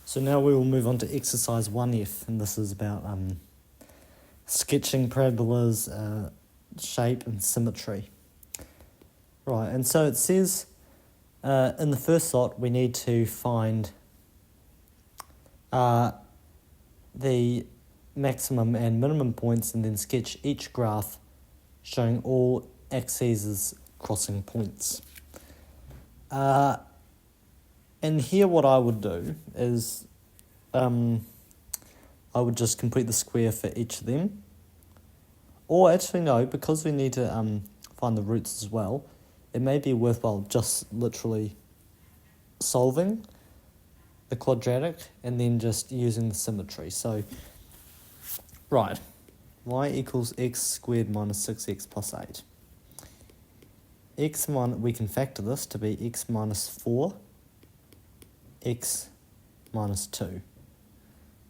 So now we will move on to exercise 1F, and this is about sketching parabolas, shape and symmetry. Right, and so it says in the first lot we need to find the maximum and minimum points and then sketch each graph showing all axes crossing points. And here what I would do is I would just complete the square for each of them. Or actually no, because we need to find the roots as well, it may be worthwhile just literally solving the quadratic and then just using the symmetry. So, right, y equals x squared minus 6x plus 8. x1, we can factor this to be x minus 4, x minus 2.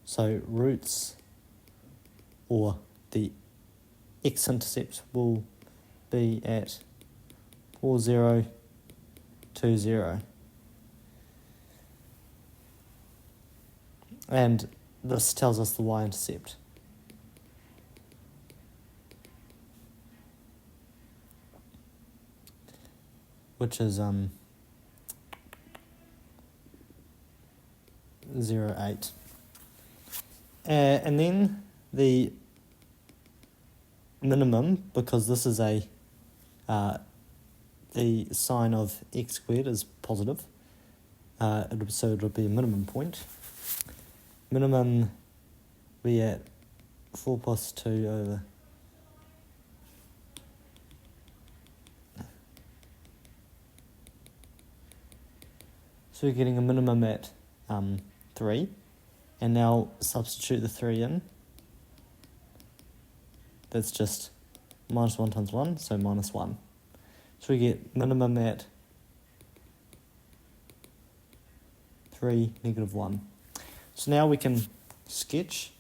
So roots, or the x-intercept, will be at 4, 0, 2, 0. And this tells us the y-intercept. Which is 0, 8. And then the minimum, because this is the sign of x squared is positive, so it'll be a minimum point. Minimum be at 4 plus 2 over so we're getting a minimum at 3, and now substitute the 3 in. That's just minus 1 times 1, so minus 1. So we get minimum at 3, negative 1. So now we can sketch.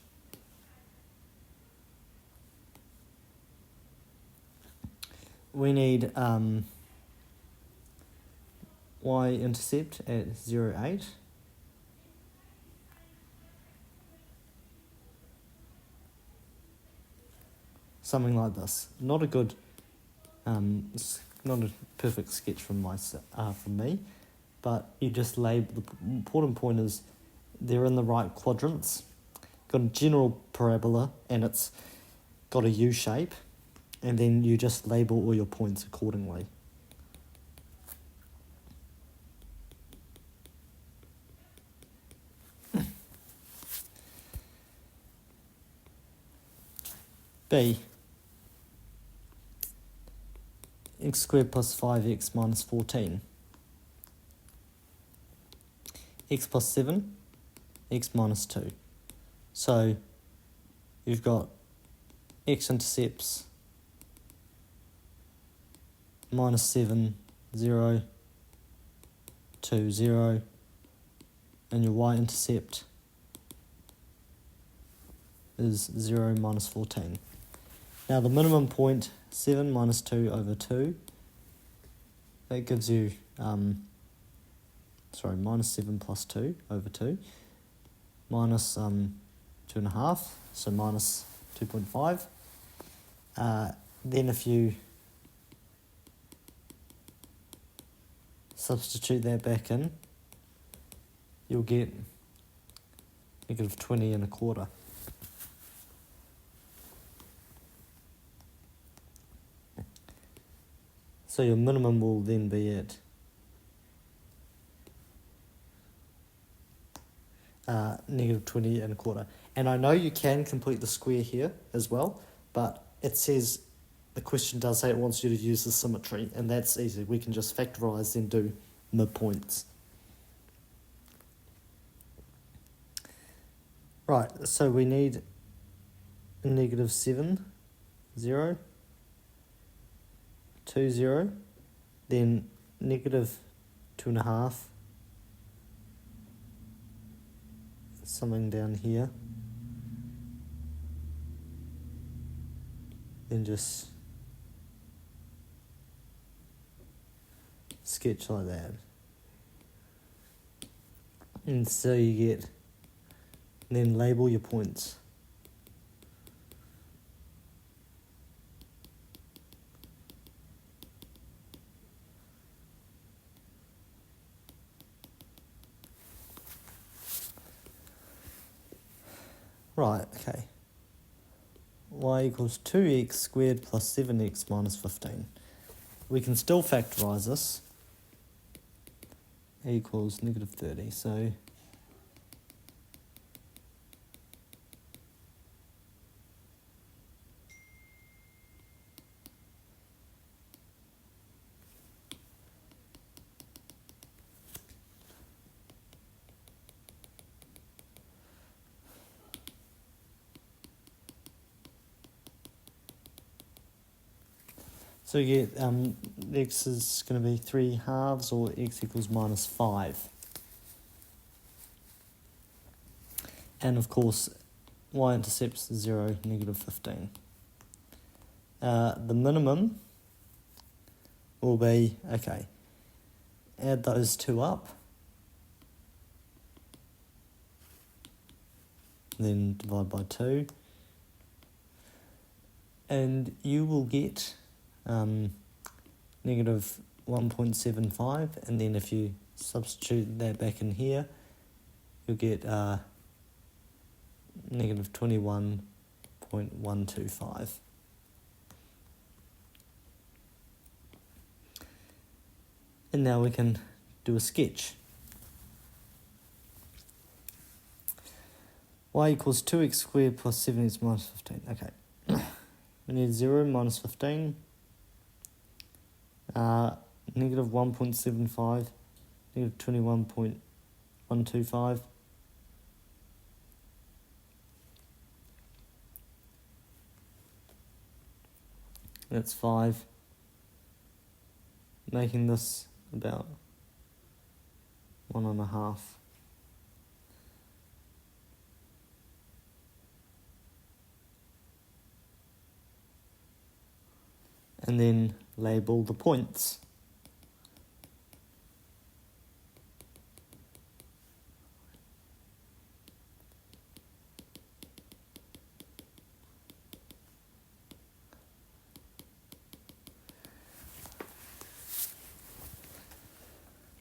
We need y-intercept at 0, 8. Something like this. Not a good, not a perfect sketch from me, but you just label. The important point is they're in the right quadrants. Got a general parabola and it's got a U shape, and then you just label all your points accordingly. B. X squared plus 5x minus 14. X plus 7, x minus 2. So you've got x-intercepts minus 7, 0, 2, 0, and your y-intercept is 0 minus 14. Now the minimum point, 7 minus 2 over 2, that gives you, minus 7 plus 2 over 2, minus 2.5, so minus 2.5. Then if you substitute that back in, you'll get negative 20.25. So your minimum will then be at negative 20.25. And I know you can complete the square here as well, but it says, the question does say it wants you to use the symmetry, and that's easy. We can just factorise, then do midpoints. Right, so we need negative 7, 0, 2, 0, then negative 2.5, something down here, then just sketch like that. And so you get and then label your points. Right, okay. Y equals 2x squared plus 7x minus 15. We can still factorise this. A equals negative 30, so you get x is going to be 3 halves, or x equals minus 5. And of course, y-intercepts 0, negative 15. The minimum will be, okay, add those two up, then divide by 2, and you will get negative 1.75, and then if you substitute that back in here, you'll get negative 21.125. And now we can do a sketch. Y equals 2x squared plus 7x minus 15. Okay. We need 0 minus 15. Negative 1.75. Negative 21.125. That's 5. Making this about 1.5. And then label the points.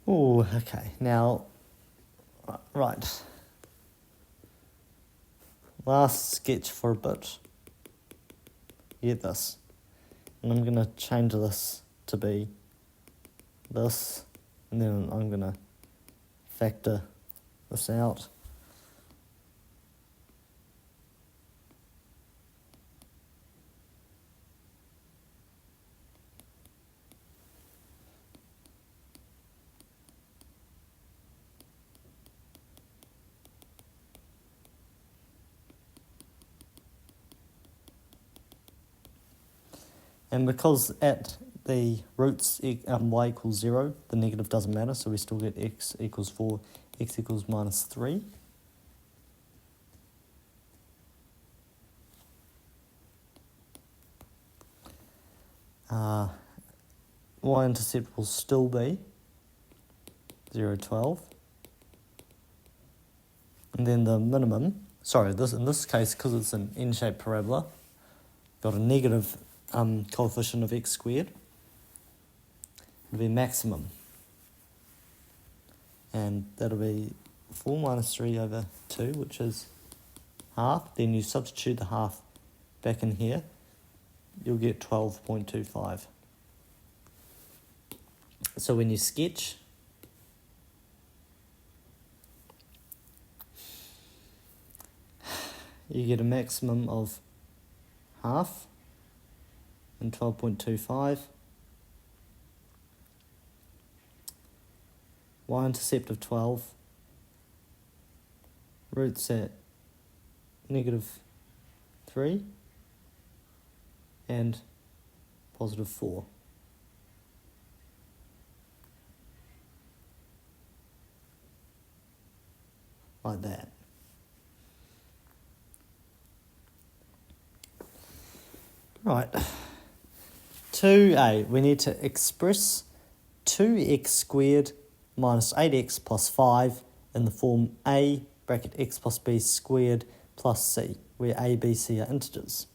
Oh, okay. Now, right. Last sketch for a bit. Get this. And I'm going to change this to be this. And then I'm going to factor this out. And because at the roots y equals 0, the negative doesn't matter, so we still get x equals 4, x equals minus 3. Y-intercept will still be 0, 12. And then the minimum, in this case, because it's an n-shaped parabola, got a negative coefficient of x squared. It'll be maximum. And that'll be 4 minus 3 over 2, which is half. Then you substitute the half back in here. You'll get 12.25. So when you sketch, you get a maximum of half and 12.25. Y-intercept of 12. Roots at negative 3 and positive 4. Like that. Right. 2a, we need to express 2x squared minus 8x plus 5 in the form a bracket x plus b squared plus c, where a, b, c are integers.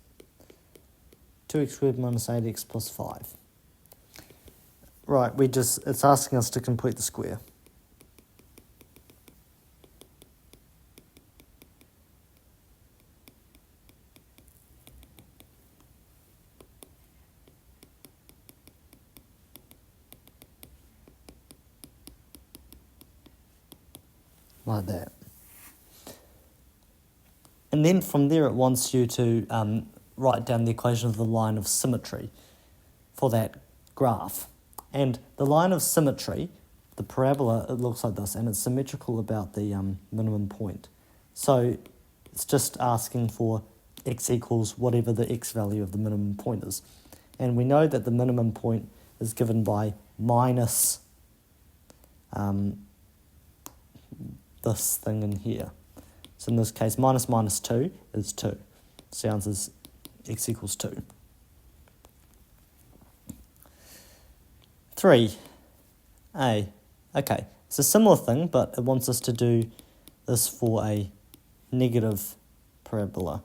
2x squared minus 8x plus 5. Right, it's asking us to complete the square. Like that. And then from there it wants you to write down the equation of the line of symmetry for that graph. And the line of symmetry, the parabola, it looks like this, and it's symmetrical about the minimum point. So it's just asking for x equals whatever the x value of the minimum point is. And we know that the minimum point is given by minus this thing in here. So in this case, minus minus 2 is 2. So the answer is x equals 2. 3a. Okay, it's a similar thing, but it wants us to do this for a negative parabola.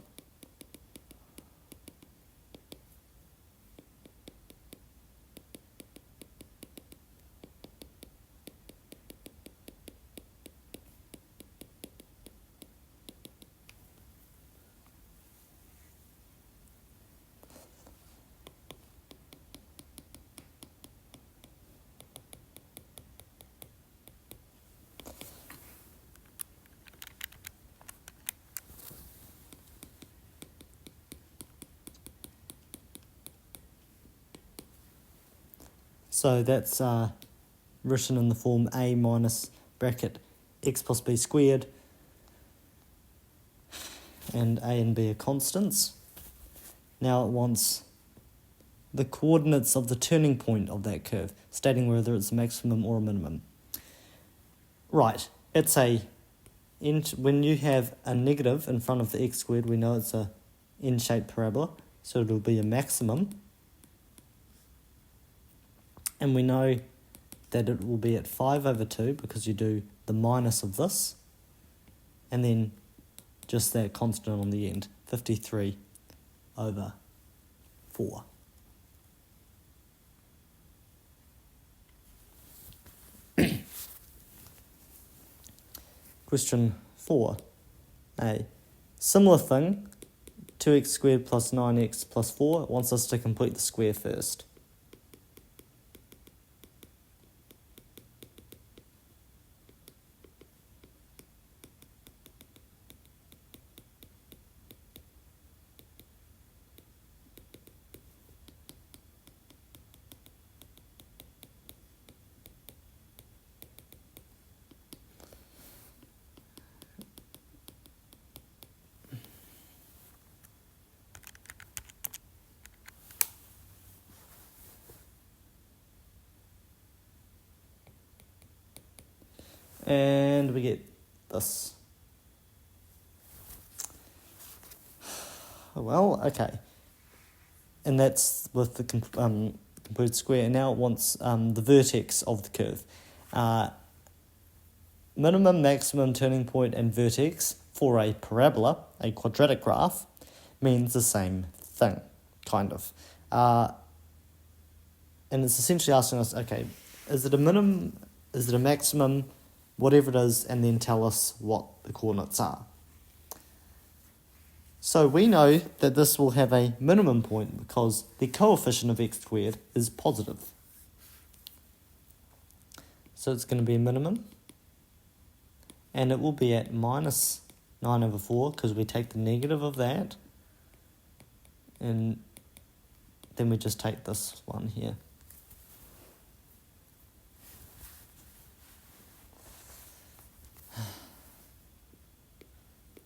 So that's written in the form a minus bracket x plus b squared, and a and b are constants. Now it wants the coordinates of the turning point of that curve, stating whether it's a maximum or a minimum. Right, it's when you have a negative in front of the x squared, we know it's a n-shaped parabola, so it'll be a maximum. And we know that it will be at 5 over 2 because you do the minus of this, and then just that constant on the end, 53 over 4. Question 4a. Similar thing, 2x squared plus 9x plus 4. It wants us to complete the square first. And we get this. Well, okay. And that's with the completed square. And now it wants the vertex of the curve. Minimum, maximum, turning point, and vertex for a parabola, a quadratic graph, means the same thing, kind of. And it's essentially asking us, okay, is it a minimum, is it a maximum, whatever it is, and then tell us what the coordinates are. So we know that this will have a minimum point because the coefficient of x squared is positive. So it's going to be a minimum, and it will be at minus 9 over 4 because we take the negative of that, and then we just take this one here.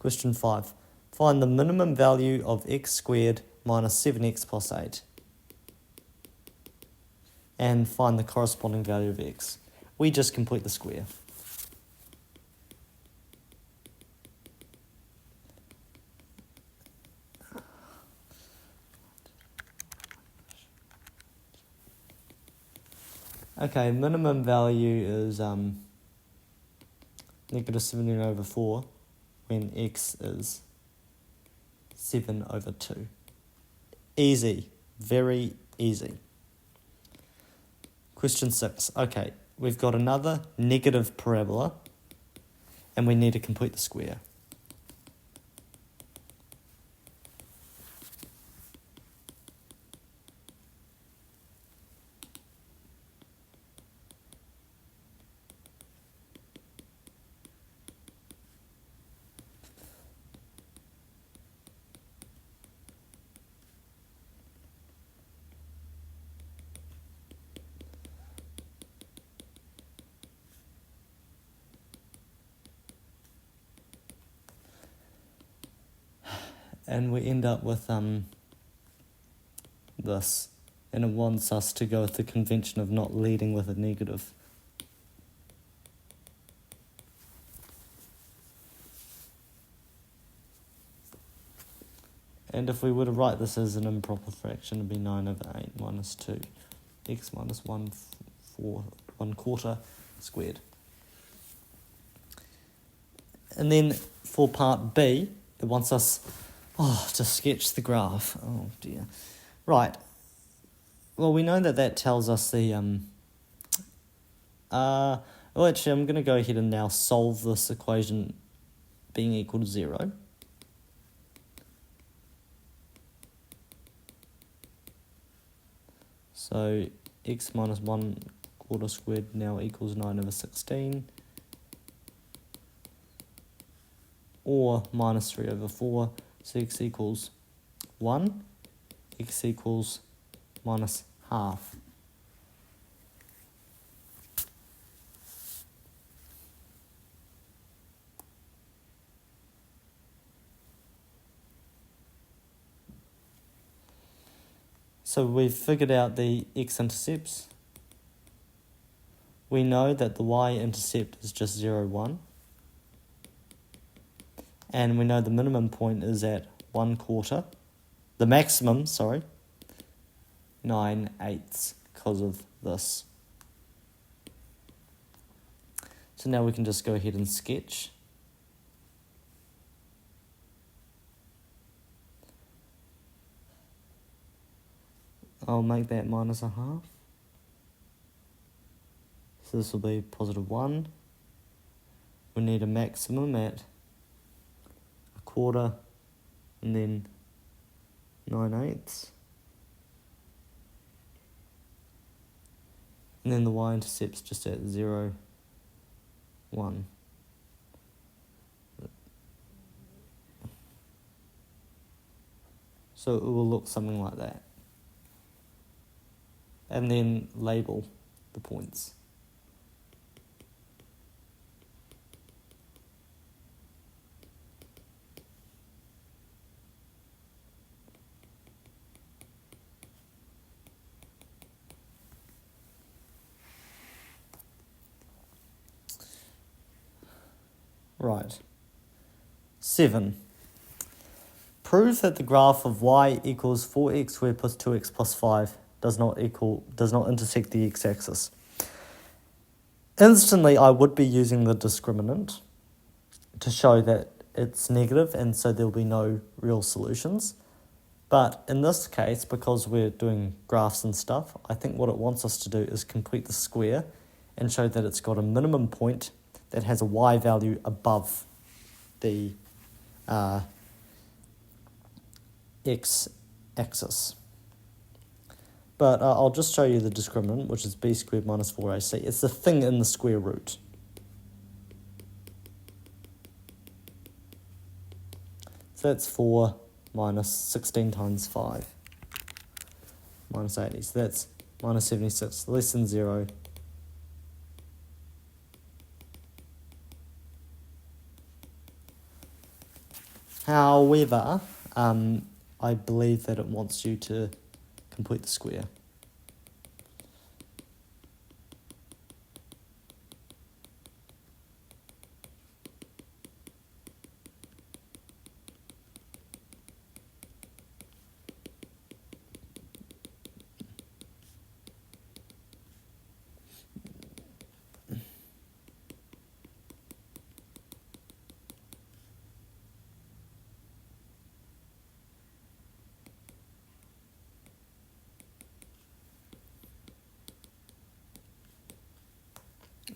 Question 5. Find the minimum value of x squared minus 7x plus 8. And find the corresponding value of x. We just complete the square. Okay, minimum value is negative 17 over 4. when x is 7 over 2. Easy, very easy. Question 6. Okay, we've got another negative parabola, and we need to complete the square. And we end up with this, and it wants us to go with the convention of not leading with a negative. And if we were to write this as an improper fraction, it would be 9 over 8 minus 2, x minus 1 quarter squared. And then for part B, it wants us to sketch the graph. Oh dear. Right. Well, we know that tells us the well, actually, I'm going to go ahead and now solve this equation being equal to 0. So x minus 1 quarter squared now equals 9 over 16. Or minus 3 over 4. So x equals 1. X equals minus half. So we've figured out the x-intercepts. We know that the y-intercept is just 0, 1. And we know the minimum point is at 1 quarter. The maximum, 9/8 because of this. So now we can just go ahead and sketch. I'll make that minus a half. So this will be positive 1. We need a maximum at a quarter and then 9/8. And then the y-intercept's just at 0, 1. So it will look something like that. And then label the points. Right. 7. Prove that the graph of y equals 4x squared plus 2x plus 5 does not intersect the x-axis. Instantly, I would be using the discriminant to show that it's negative, and so there'll be no real solutions. But in this case, because we're doing graphs and stuff, I think what it wants us to do is complete the square and show that it's got a minimum point that has a y value above the x-axis. But I'll just show you the discriminant, which is b squared minus 4ac. It's the thing in the square root. So that's 4 minus 16 times 5. Minus 80. So that's minus 76, less than 0. However, I believe that it wants you to complete the square.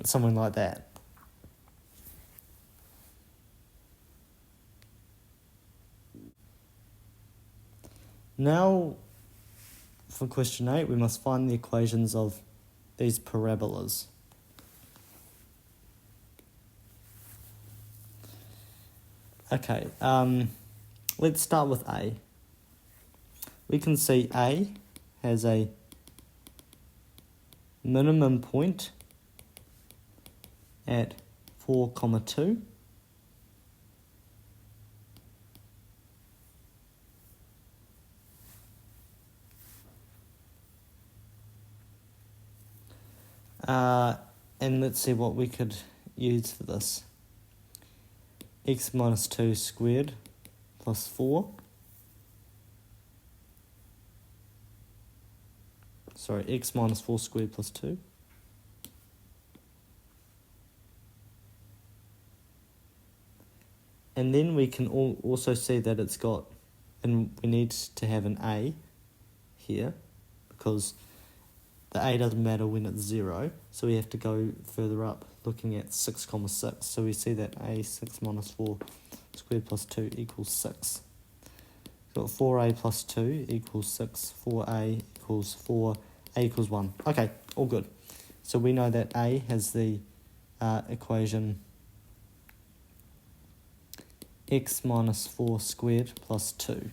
something like that. Now, for question 8, we must find the equations of these parabolas. Okay, let's start with A. We can see A has a minimum point at 4, 2. And let's see what we could use for this. X minus 2 squared plus 4. Sorry, x minus 4 squared plus 2. And then we can also see that it's got, and we need to have an A here, because the A doesn't matter when it's 0, so we have to go further up, looking at 6, 6. So we see that A, 6 minus 4 squared plus 2 equals 6. We've got 4A plus 2 equals 6, 4A equals 4, A equals 1. Okay, all good. So we know that A has the equation x minus 4 squared plus 2.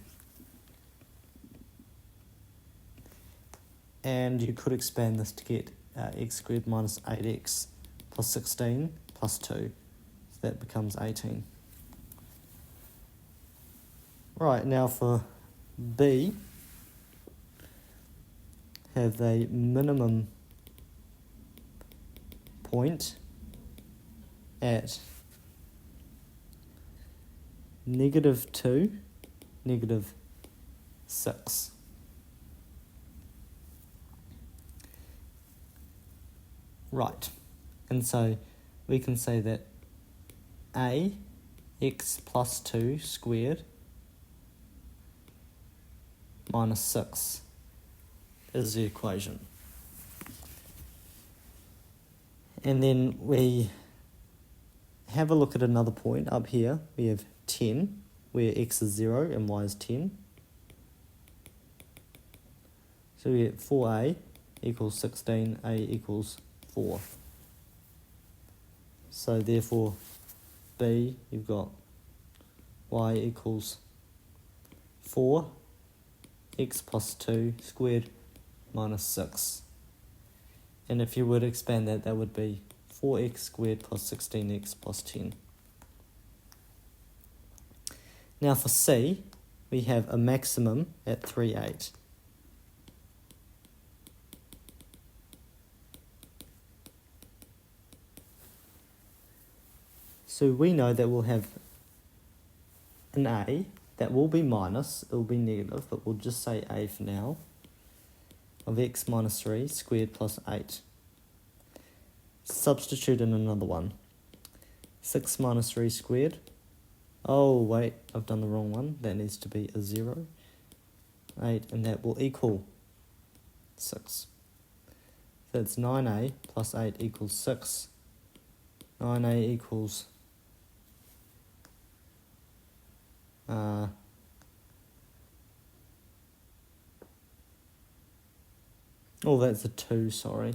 And you could expand this to get x squared minus 8x plus 16 plus 2. So that becomes 18. Right, now for B, have a minimum point at -2, -6. Right, and so we can say that A, x plus 2 squared minus 6 is the equation. And then we have a look at another point up here. We have 10, where x is 0 and y is 10. So we get 4a equals 16, a equals 4. So therefore, B, you've got y equals 4, x plus 2 squared minus 6. And if you were to expand that, that would be 4x squared plus 16x plus 10. Now for C, we have a maximum at 3, 8. So we know that we'll have an A that will be minus, it will be negative, but we'll just say A for now, of x minus 3 squared plus 8. Substitute in another one. 6 minus 3 squared. Oh, wait, I've done the wrong one. That needs to be a 0. 8, and that will equal 6. So it's 9a plus 8 equals 6. 9a equals... oh, that's a 2, sorry.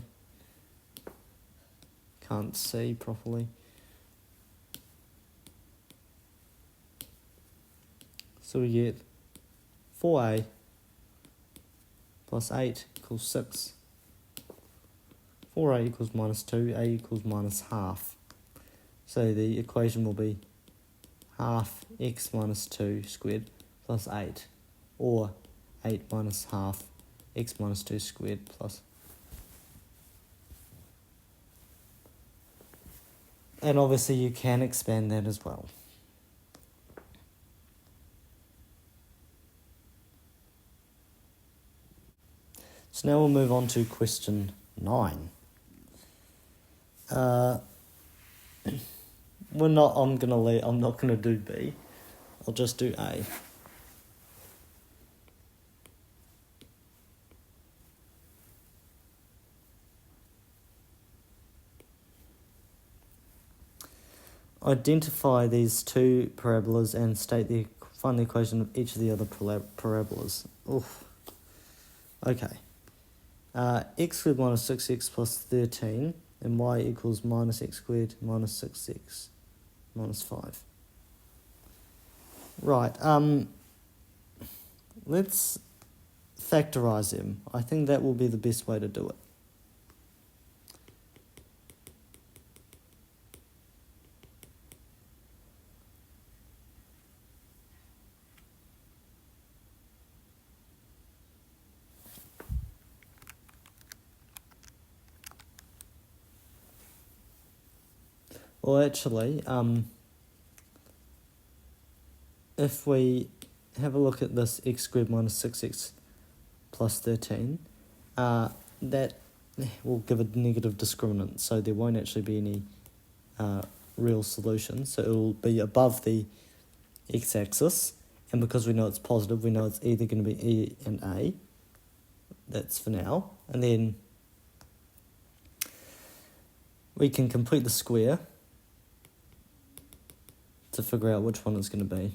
Can't see properly. So we get 4a plus 8 equals 6. 4a equals minus 2, a equals minus half. So the equation will be half x minus 2 squared plus 8, or 8 minus half x minus 2 squared plus... And obviously you can expand that as well. So now we'll move on to question 9. I'm not gonna do B. I'll just do A. identify these two parabolas and find the equation of each of the other parabolas. Oof. Okay. X squared minus 6x plus 13 and y equals minus x squared minus 6x minus 5. Right, let's factorise them. I think that will be the best way to do it. Well, actually, if we have a look at this x squared minus 6x plus 13, that will give a negative discriminant, so there won't actually be any real solution. So it will be above the x-axis, and because we know it's positive, we know it's either going to be E and A. That's for now. And then we can complete the square to figure out which one it's going to be.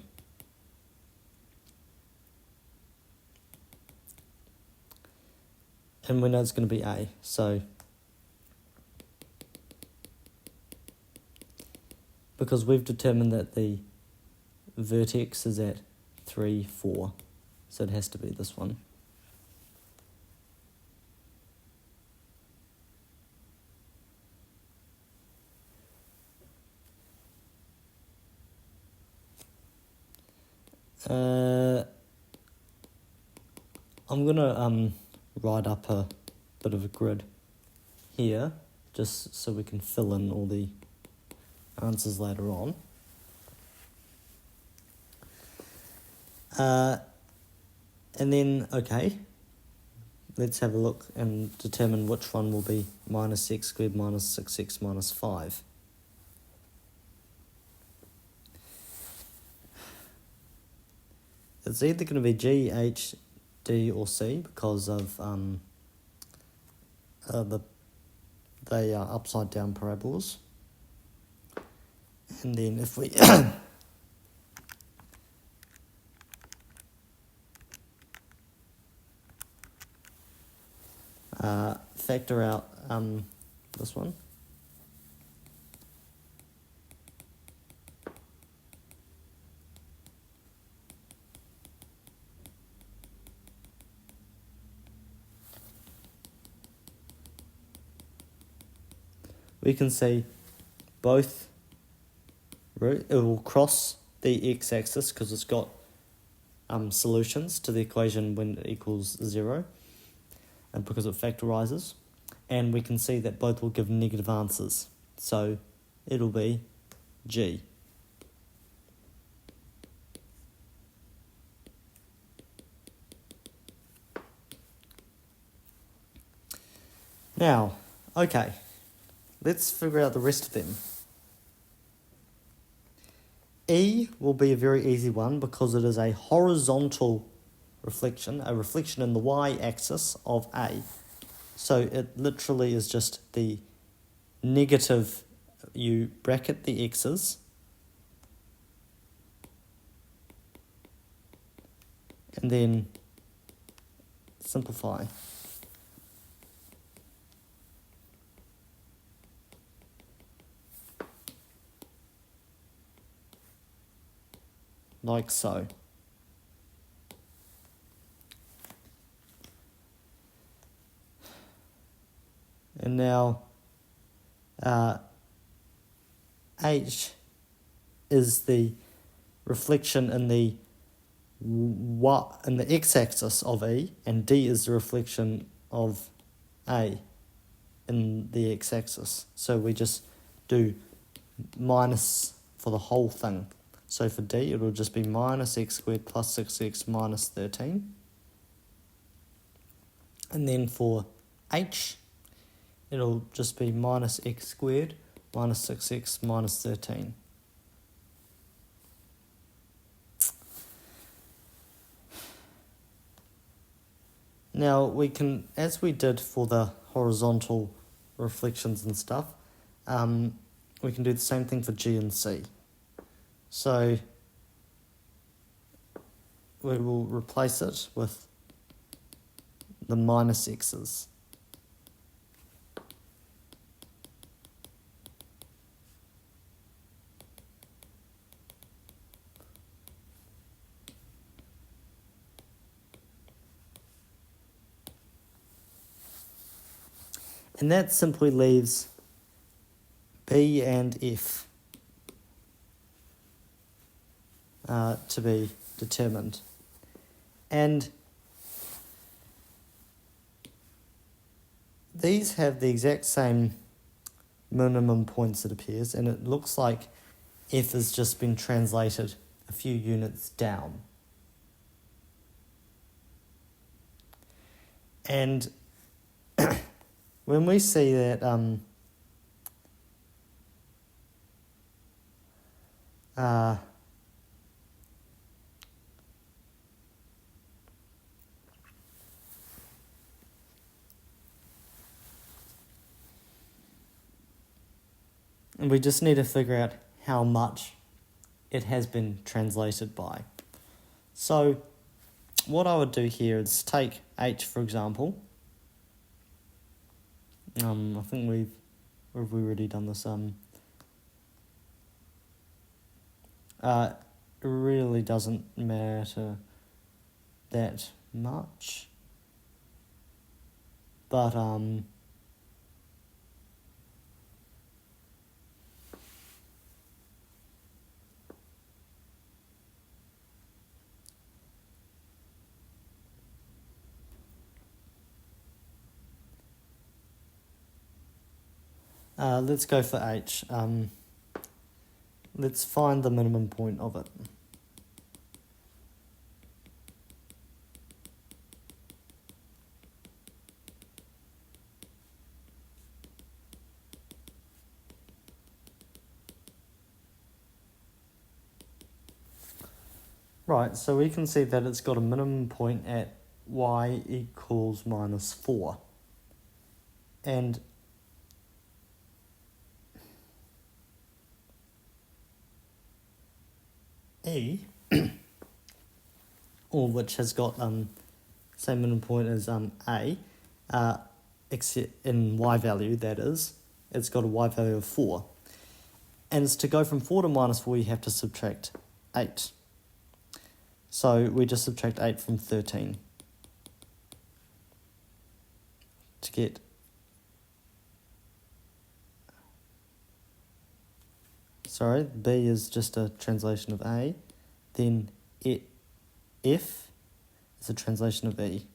And we know it's going to be A, so because we've determined that the vertex is at 3, 4, so it has to be this one. I'm going to write up a bit of a grid here, just so we can fill in all the answers later on. And then, okay, let's have a look and determine which one will be minus x squared minus 6x minus 5. It's either going to be G, H, D or C because of they are upside down parabolas. And then if we factor out this one, we can see both, it will cross the x-axis because it's got solutions to the equation when it equals 0, and because it factorises, and we can see that both will give negative answers, so it'll be G. Now, okay, let's figure out the rest of them. E will be a very easy one because it is a horizontal reflection, a reflection in the y-axis of A. So it literally is just the negative, you bracket the x's, and then simplify. Like so. And now H is the reflection in the x-axis of E, and D is the reflection of A in the x-axis. So we just do minus for the whole thing. So for D, it will just be minus x squared plus 6x minus 13. And then for H, it'll just be minus x squared minus 6x minus 13. Now we can, as we did for the horizontal reflections and stuff, we can do the same thing for G and C. So we will replace it with the minus x's. And that simply leaves B and F to be determined. And these have the exact same minimum points, it appears, and it looks like F has just been translated a few units down. And when we see that and we just need to figure out how much it has been translated by. So what I would do here is take H, for example. I think we've already done this. It really doesn't matter that much, but let's go for H. Let's find the minimum point of it. Right, so we can see that it's got a minimum point at y equals minus 4. And E, or which has got same minimum point as A, except in y value, that is, it's got a y value of 4. And to go from 4 to minus 4, you have to subtract 8. So we just subtract 8 from 13 to get B is just a translation of A, then F is a translation of E.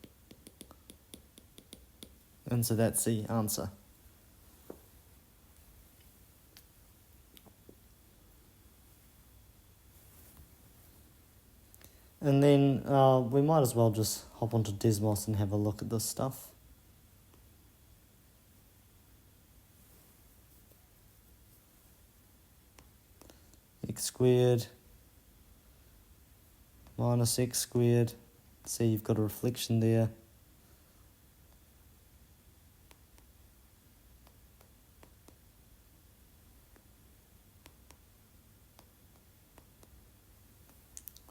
And so that's the answer. And then we might as well just hop onto Desmos and have a look at this stuff. X squared minus x squared. See, you've got a reflection there.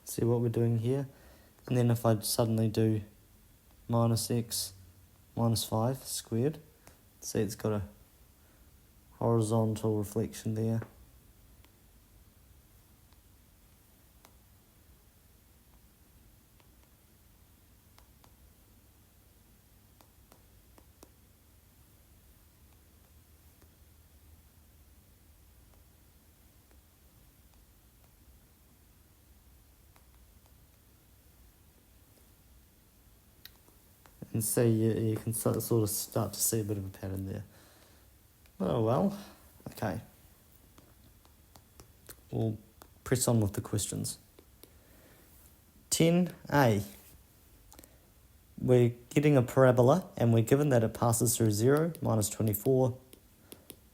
See what we're doing here. And then if I suddenly do minus x minus 5 squared, see it's got a horizontal reflection there. And see, you can sort of start to see a bit of a pattern there. Oh well, okay. We'll press on with the questions. 10a. We're getting a parabola and we're given that it passes through 0, minus 24,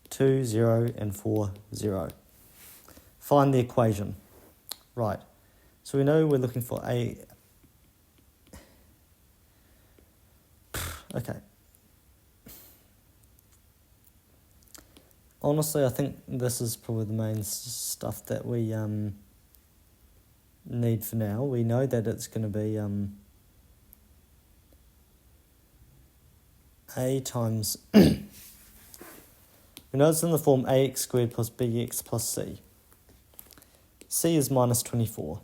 2, 0, and 4, 0. Find the equation. Right, so we know we're looking for a... Okay. honestly, I think this is probably the main stuff that we need for now. We know that it's going to be a times... we know it's in the form ax squared plus bx plus c. C is minus 24.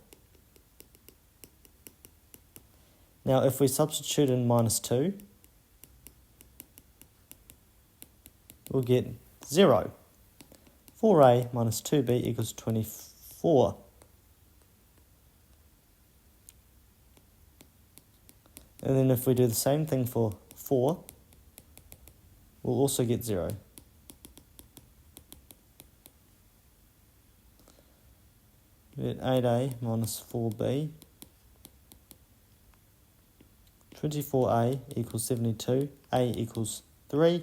Now, if we substitute in minus 2, we'll get 0. 4a minus 2b equals 24. And then if we do the same thing for 4, we'll also get 0. We get 8a minus 4b. 24a equals 72. A equals 3.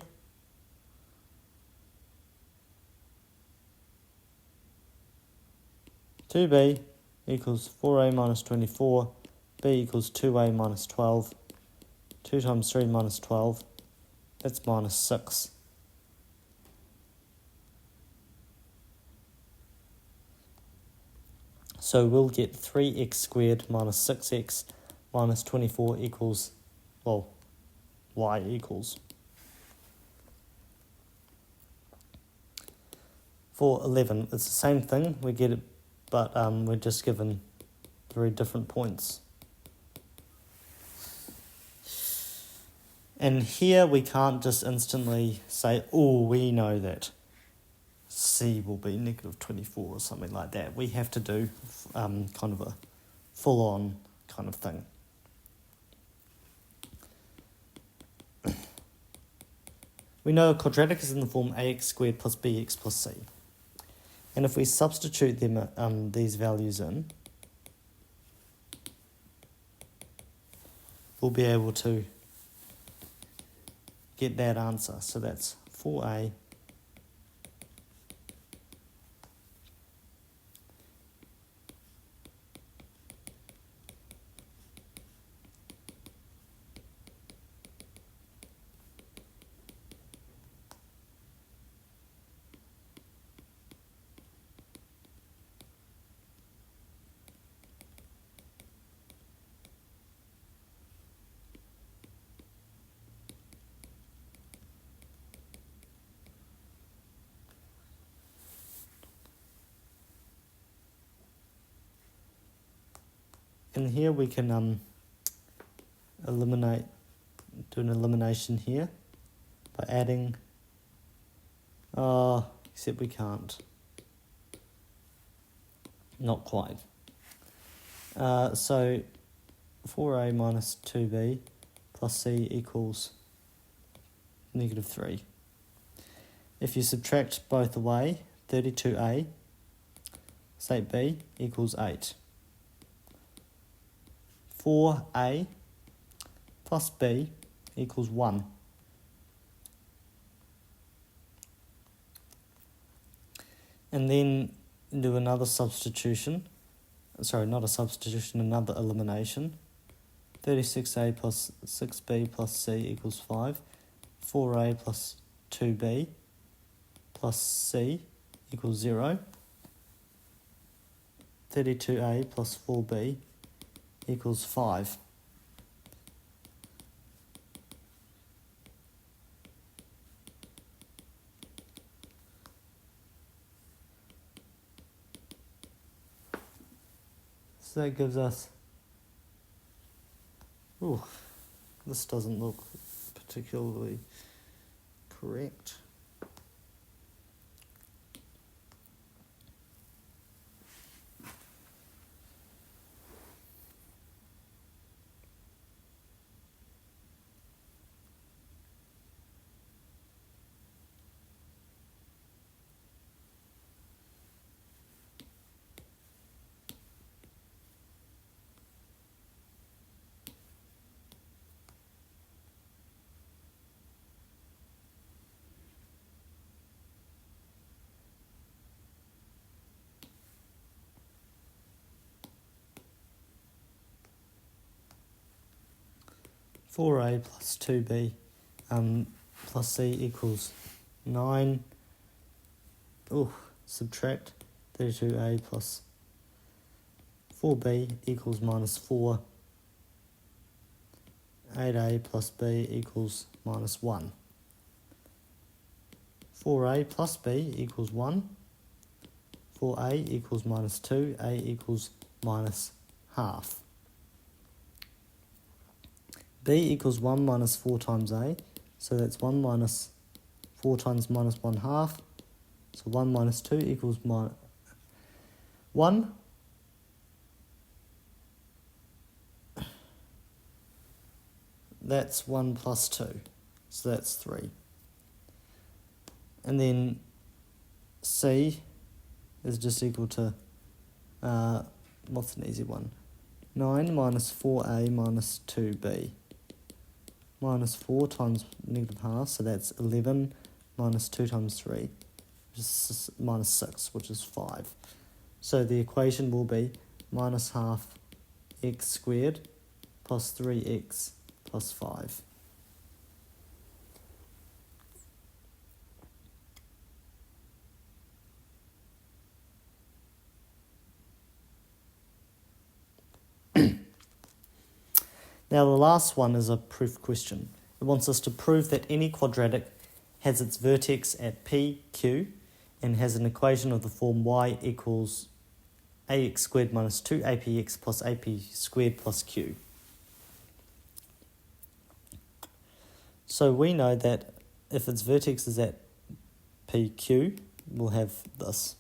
Two b equals 4a minus 24. B equals 2a minus 12. 2 times 3 minus 12. That's minus 6. So we'll get 3x squared minus 6x minus 24 equals, well, y equals. For 11, it's the same thing. We get it, but we're just given 3 different points. And here we can't just instantly say, oh, we know that C will be negative 24 or something like that. We have to do kind of a full-on kind of thing. We know a quadratic is in the form ax squared plus bx plus c. And if we substitute them these values in, we'll be able to get that answer. So that's 4a and here we can do an elimination here by adding, except we can't. Not quite. So 4a minus 2b plus c equals negative 3. If you subtract both away, 32a, state b equals 8. 4a plus b equals 1. And then do another substitution. Sorry, not a substitution, another elimination. 36a plus 6b plus c equals 5. 4a plus 2b plus c equals 0. 32a plus 4b equals 5. So that gives us, this doesn't look particularly correct. Four a plus 2b plus c equals 9. subtract 32a plus 4b equals minus 4. 8a plus b equals minus 1. 4a plus b equals 1. 4a equals minus 2. A equals minus half. B equals 1 minus 4 times a. So that's 1 minus 4 times minus 1 half. So 1 minus 2 equals 1. That's 1 plus 2. So that's 3. And then C is just equal to, what's an easy one? 9 minus 4a minus 2b. Minus 4 times negative half, so that's 11 minus 2 times 3, which is minus 6, which is 5. So the equation will be minus half x squared plus 3x plus 5. Now the last one is a proof question. It wants us to prove that any quadratic has its vertex at P, Q, and has an equation of the form y equals ax squared minus 2apx plus ap squared plus q. So we know that if its vertex is at PQ, we'll have this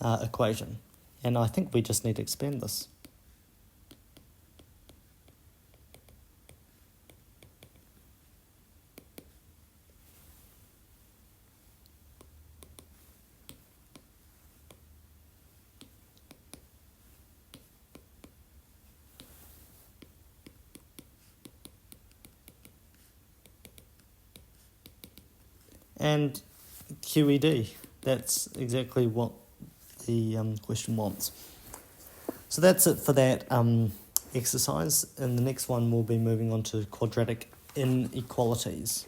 equation. And I think we just need to expand this. And QED, that's exactly what the question wants. So that's it for that exercise. In the next one, we'll be moving on to quadratic inequalities.